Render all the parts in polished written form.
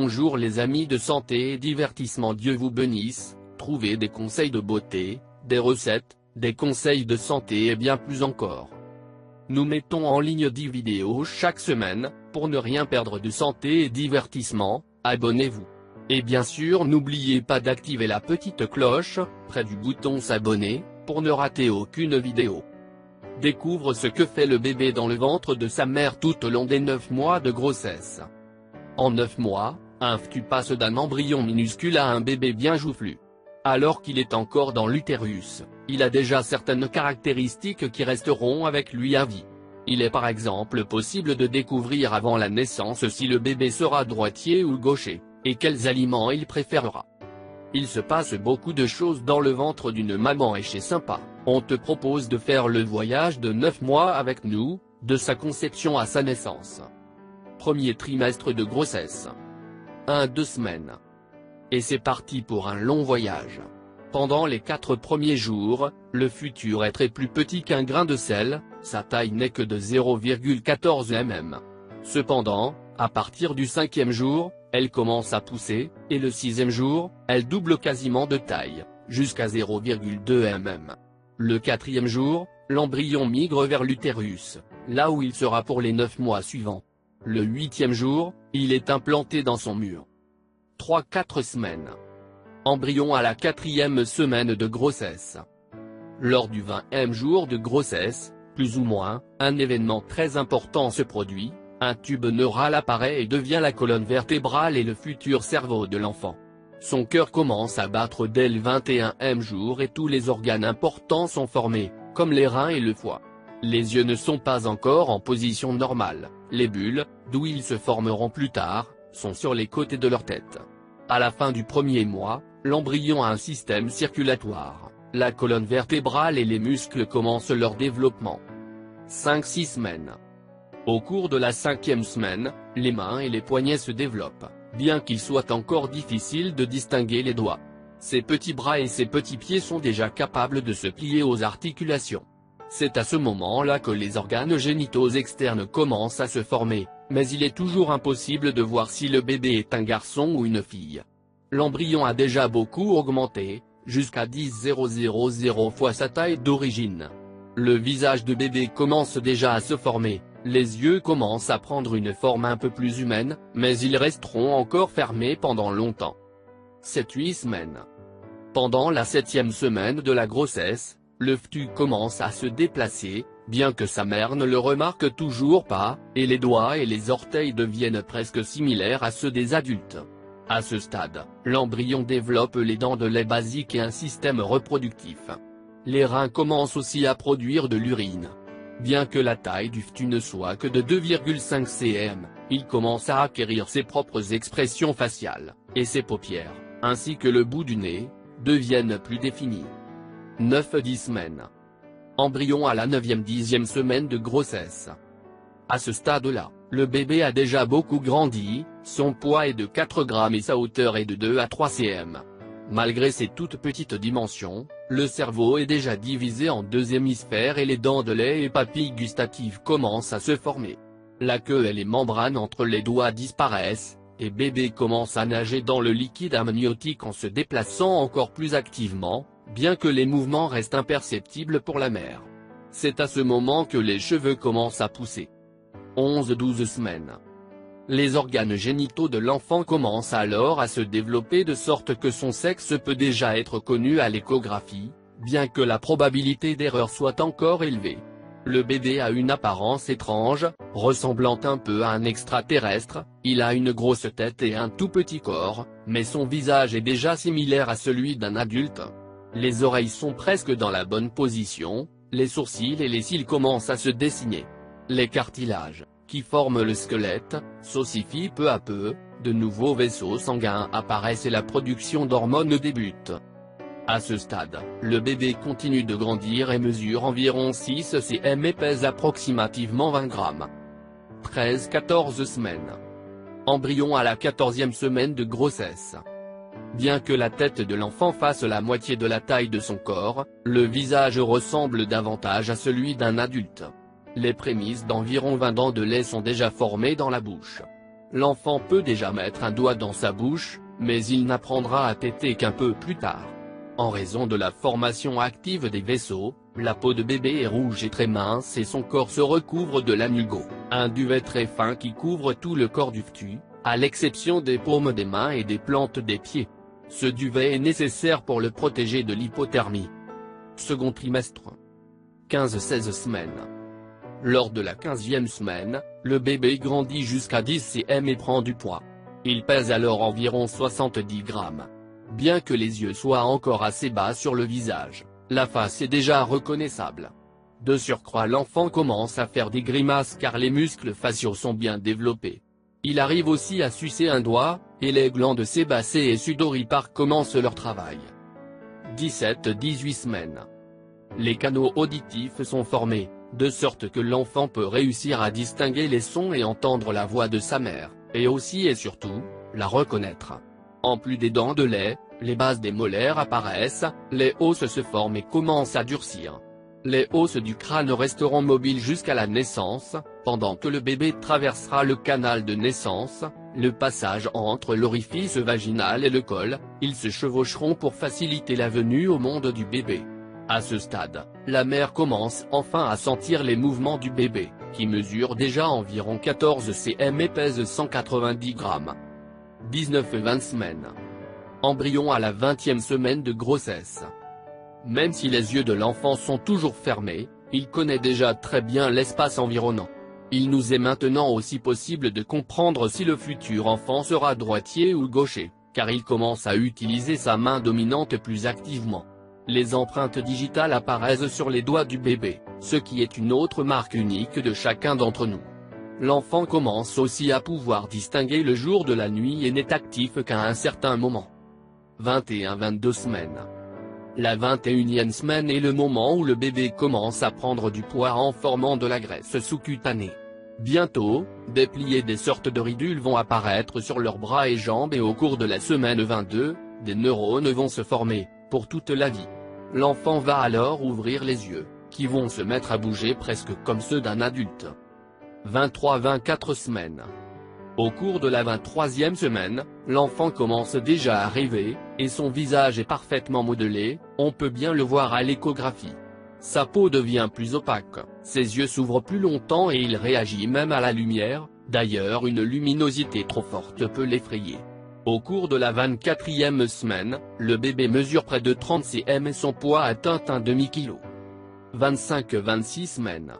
Bonjour les amis de santé et divertissement, Dieu vous bénisse. Trouvez des conseils de beauté, des recettes, des conseils de santé et bien plus encore. Nous mettons en ligne 10 vidéos chaque semaine. Pour ne rien perdre de santé et divertissement, abonnez-vous. Et bien sûr n'oubliez pas d'activer la petite cloche, près du bouton s'abonner, pour ne rater aucune vidéo. Découvre ce que fait le bébé dans le ventre de sa mère tout au long des 9 mois de grossesse. En 9 mois, un fœtus passe d'un embryon minuscule à un bébé bien joufflu. Alors qu'il est encore dans l'utérus, il a déjà certaines caractéristiques qui resteront avec lui à vie. Il est par exemple possible de découvrir avant la naissance si le bébé sera droitier ou gaucher, et quels aliments il préférera. Il se passe beaucoup de choses dans le ventre d'une maman et chez Sympa, on te propose de faire le voyage de 9 mois avec nous, de sa conception à sa naissance. Premier trimestre de grossesse. 1-2 semaines. Et c'est parti pour un long voyage. Pendant les 4 premiers jours, le futur être est plus petit qu'un grain de sel, sa taille n'est que de 0,14 mm. Cependant, à partir du 5e jour, elle commence à pousser, et le 6e jour, elle double quasiment de taille, jusqu'à 0,2 mm. Le 4e jour, l'embryon migre vers l'utérus, là où il sera pour les 9 mois suivants. Le 8e jour, il est implanté dans son mur. 3-4 semaines. Embryon à la 4e semaine de grossesse. Lors du 20e jour de grossesse, plus ou moins, un événement très important se produit, un tube neural apparaît et devient la colonne vertébrale et le futur cerveau de l'enfant. Son cœur commence à battre dès le 21e jour et tous les organes importants sont formés, comme les reins et le foie. Les yeux ne sont pas encore en position normale, les bulles, d'où ils se formeront plus tard, sont sur les côtés de leur tête. À la fin du premier mois, l'embryon a un système circulatoire, la colonne vertébrale et les muscles commencent leur développement. 5-6 semaines. Au cours de la 5e semaine, les mains et les poignets se développent, bien qu'il soit encore difficile de distinguer les doigts. Ses petits bras et ses petits pieds sont déjà capables de se plier aux articulations. C'est à ce moment-là que les organes génitaux externes commencent à se former, mais il est toujours impossible de voir si le bébé est un garçon ou une fille. L'embryon a déjà beaucoup augmenté, jusqu'à 10,000 fois sa taille d'origine. Le visage de bébé commence déjà à se former, les yeux commencent à prendre une forme un peu plus humaine, mais ils resteront encore fermés pendant longtemps. 7-8 semaines. Pendant la 7e semaine de la grossesse, le fœtus commence à se déplacer, bien que sa mère ne le remarque toujours pas, et les doigts et les orteils deviennent presque similaires à ceux des adultes. À ce stade, l'embryon développe les dents de lait basiques et un système reproductif. Les reins commencent aussi à produire de l'urine. Bien que la taille du fœtus ne soit que de 2,5 cm, il commence à acquérir ses propres expressions faciales, et ses paupières, ainsi que le bout du nez, deviennent plus définis. 9-10 semaines. Embryon à la 9e-10e semaine de grossesse. À ce stade-là, le bébé a déjà beaucoup grandi, son poids est de 4 grammes et sa hauteur est de 2 à 3 cm. Malgré ses toutes petites dimensions, le cerveau est déjà divisé en 2 hémisphères et les dents de lait et papilles gustatives commencent à se former. La queue et les membranes entre les doigts disparaissent, et bébé commence à nager dans le liquide amniotique en se déplaçant encore plus activement, bien que les mouvements restent imperceptibles pour la mère. C'est à ce moment que les cheveux commencent à pousser. 11-12 semaines. Les organes génitaux de l'enfant commencent alors à se développer de sorte que son sexe peut déjà être connu à l'échographie, bien que la probabilité d'erreur soit encore élevée. Le bébé a une apparence étrange, ressemblant un peu à un extraterrestre, il a une grosse tête et un tout petit corps, mais son visage est déjà similaire à celui d'un adulte. Les oreilles sont presque dans la bonne position, les sourcils et les cils commencent à se dessiner. Les cartilages, qui forment le squelette, s'ossifient peu à peu, de nouveaux vaisseaux sanguins apparaissent et la production d'hormones débute. À ce stade, le bébé continue de grandir et mesure environ 6 cm et pèse approximativement 20 grammes. 13-14 semaines. Embryon à la 14e semaine de grossesse. Bien que la tête de l'enfant fasse la moitié de la taille de son corps, le visage ressemble davantage à celui d'un adulte. Les prémices d'environ 20 dents de lait sont déjà formées dans la bouche. L'enfant peut déjà mettre un doigt dans sa bouche, mais il n'apprendra à téter qu'un peu plus tard. En raison de la formation active des vaisseaux, la peau de bébé est rouge et très mince et son corps se recouvre de lanugo, un duvet très fin qui couvre tout le corps du fœtus, à l'exception des paumes des mains et des plantes des pieds. Ce duvet est nécessaire pour le protéger de l'hypothermie. Second trimestre. 15-16 semaines. Lors de la 15e semaine, le bébé grandit jusqu'à 10 cm et prend du poids. Il pèse alors environ 70 grammes. Bien que les yeux soient encore assez bas sur le visage, la face est déjà reconnaissable. De surcroît, l'enfant commence à faire des grimaces car les muscles faciaux sont bien développés. Il arrive aussi à sucer un doigt, et les glandes sébacées et sudoripares commencent leur travail. 17-18 semaines. Les canaux auditifs sont formés, de sorte que l'enfant peut réussir à distinguer les sons et entendre la voix de sa mère, et aussi et surtout, la reconnaître. En plus des dents de lait, les bases des molaires apparaissent, les os se forment et commencent à durcir. Les os du crâne resteront mobiles jusqu'à la naissance, pendant que le bébé traversera le canal de naissance, le passage entre l'orifice vaginal et le col, ils se chevaucheront pour faciliter la venue au monde du bébé. À ce stade, la mère commence enfin à sentir les mouvements du bébé, qui mesure déjà environ 14 cm et pèse 190 grammes. 19-20 semaines. Embryon à la 20e semaine de grossesse. Même si les yeux de l'enfant sont toujours fermés, il connaît déjà très bien l'espace environnant. Il nous est maintenant aussi possible de comprendre si le futur enfant sera droitier ou gaucher, car il commence à utiliser sa main dominante plus activement. Les empreintes digitales apparaissent sur les doigts du bébé, ce qui est une autre marque unique de chacun d'entre nous. L'enfant commence aussi à pouvoir distinguer le jour de la nuit et n'est actif qu'à un certain moment. 21-22 semaines. La 21e semaine est le moment où le bébé commence à prendre du poids en formant de la graisse sous-cutanée. Bientôt, des plis et des sortes de ridules vont apparaître sur leurs bras et jambes et au cours de la semaine 22, des neurones vont se former, pour toute la vie. L'enfant va alors ouvrir les yeux, qui vont se mettre à bouger presque comme ceux d'un adulte. 23-24 semaines. Au cours de la 23e semaine, l'enfant commence déjà à rêver, et son visage est parfaitement modelé, on peut bien le voir à l'échographie. Sa peau devient plus opaque, ses yeux s'ouvrent plus longtemps et il réagit même à la lumière, d'ailleurs une luminosité trop forte peut l'effrayer. Au cours de la 24e semaine, le bébé mesure près de 30 cm et son poids atteint un demi-kilo. 25-26 semaines.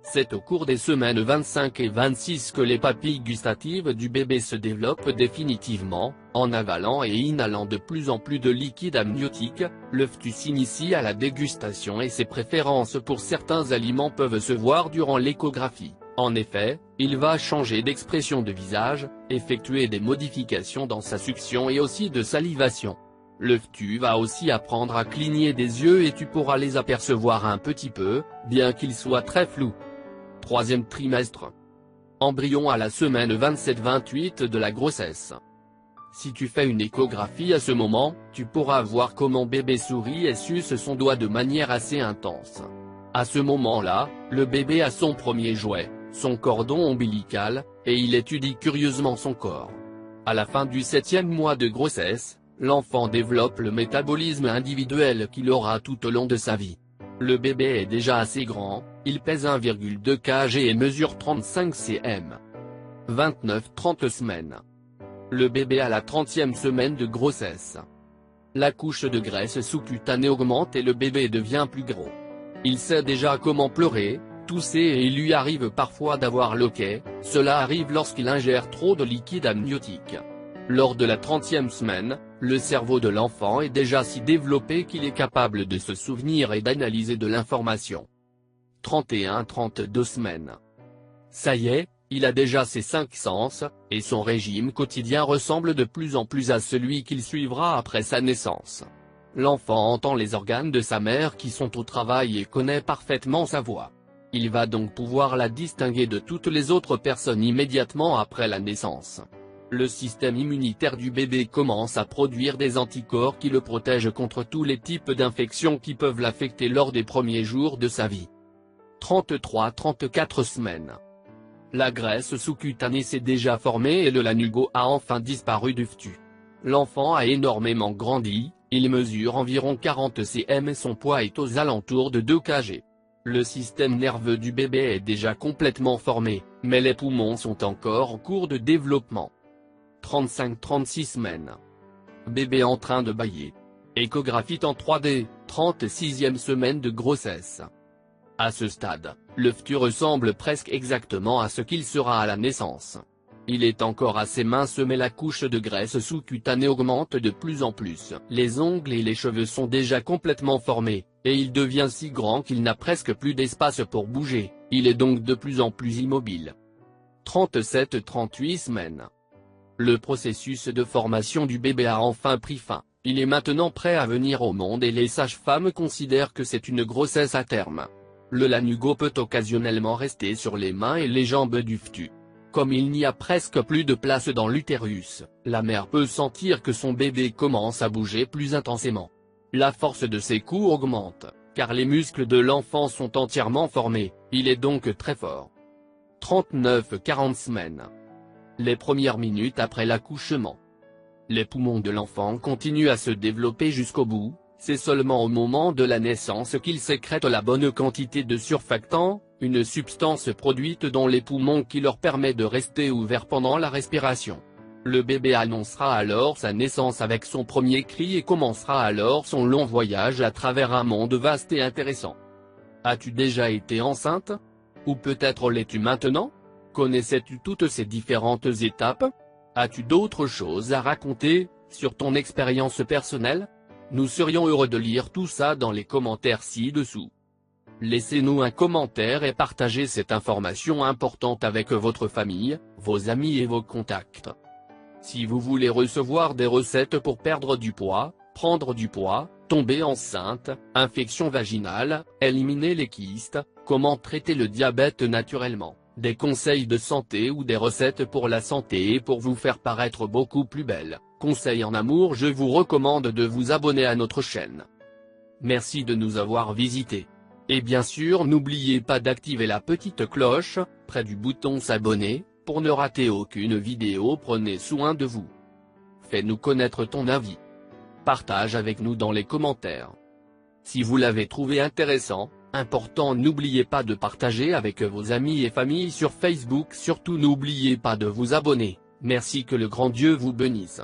C'est au cours des semaines 25 et 26 que les papilles gustatives du bébé se développent définitivement, en avalant et inhalant de plus en plus de liquide amniotique, le fœtus s'initie à la dégustation et ses préférences pour certains aliments peuvent se voir durant l'échographie. En effet, il va changer d'expression de visage, effectuer des modifications dans sa succion et aussi de salivation. Le fœtus va aussi apprendre à cligner des yeux et tu pourras les apercevoir un petit peu, bien qu'ils soient très flous. Troisième trimestre. Embryon à la semaine 27-28 de la grossesse. Si tu fais une échographie à ce moment, tu pourras voir comment bébé sourit et suce son doigt de manière assez intense. À ce moment-là, le bébé a son premier jouet, son cordon ombilical, et il étudie curieusement son corps. À la fin du 7e mois de grossesse, l'enfant développe le métabolisme individuel qu'il aura tout au long de sa vie. Le bébé est déjà assez grand, il pèse 1,2 kg et mesure 35 cm. 29-30 semaines. Le bébé a la 30e semaine de grossesse. La couche de graisse sous-cutanée augmente et le bébé devient plus gros. Il sait déjà comment pleurer, tousser et il lui arrive parfois d'avoir l'hoquet, cela arrive lorsqu'il ingère trop de liquide amniotique. Lors de la 30e semaine, le cerveau de l'enfant est déjà si développé qu'il est capable de se souvenir et d'analyser de l'information. 31-32 semaines. Ça y est, il a déjà ses 5 sens, et son régime quotidien ressemble de plus en plus à celui qu'il suivra après sa naissance. L'enfant entend les organes de sa mère qui sont au travail et connaît parfaitement sa voix. Il va donc pouvoir la distinguer de toutes les autres personnes immédiatement après la naissance. Le système immunitaire du bébé commence à produire des anticorps qui le protègent contre tous les types d'infections qui peuvent l'affecter lors des premiers jours de sa vie. 33-34 semaines. La graisse sous-cutanée s'est déjà formée et le lanugo a enfin disparu du fœtus. L'enfant a énormément grandi, il mesure environ 40 cm et son poids est aux alentours de 2 kg. Le système nerveux du bébé est déjà complètement formé, mais les poumons sont encore en cours de développement. 35-36 semaines. Bébé en train de bâiller. Échographie en 3D, 36e semaine de grossesse. À ce stade, le fœtus ressemble presque exactement à ce qu'il sera à la naissance. Il est encore assez mince mais la couche de graisse sous-cutanée augmente de plus en plus. Les ongles et les cheveux sont déjà complètement formés, et il devient si grand qu'il n'a presque plus d'espace pour bouger, il est donc de plus en plus immobile. 37-38 semaines. Le processus de formation du bébé a enfin pris fin, il est maintenant prêt à venir au monde et les sages-femmes considèrent que c'est une grossesse à terme. Le lanugo peut occasionnellement rester sur les mains et les jambes du fœtus. Comme il n'y a presque plus de place dans l'utérus, la mère peut sentir que son bébé commence à bouger plus intensément. La force de ses coups augmente, car les muscles de l'enfant sont entièrement formés, il est donc très fort. 39-40 semaines. Les premières minutes après l'accouchement. Les poumons de l'enfant continuent à se développer jusqu'au bout, c'est seulement au moment de la naissance qu'il sécrète la bonne quantité de surfactant, une substance produite dans les poumons qui leur permet de rester ouverts pendant la respiration. Le bébé annoncera alors sa naissance avec son premier cri et commencera alors son long voyage à travers un monde vaste et intéressant. As-tu déjà été enceinte? Ou peut-être l'es-tu maintenant? Connaissais-tu toutes ces différentes étapes? As-tu d'autres choses à raconter, sur ton expérience personnelle? Nous serions heureux de lire tout ça dans les commentaires ci-dessous. Laissez-nous un commentaire et partagez cette information importante avec votre famille, vos amis et vos contacts. Si vous voulez recevoir des recettes pour perdre du poids, prendre du poids, tomber enceinte, infection vaginale, éliminer les kystes, comment traiter le diabète naturellement, des conseils de santé ou des recettes pour la santé et pour vous faire paraître beaucoup plus belle, conseils en amour, je vous recommande de vous abonner à notre chaîne. Merci de nous avoir visités. Et bien sûr n'oubliez pas d'activer la petite cloche, près du bouton s'abonner, pour ne rater aucune vidéo. Prenez soin de vous. Fais-nous connaître ton avis. Partage avec nous dans les commentaires. Si vous l'avez trouvé intéressant, important, n'oubliez pas de partager avec vos amis et familles sur Facebook. Surtout n'oubliez pas de vous abonner. Merci, que le grand Dieu vous bénisse.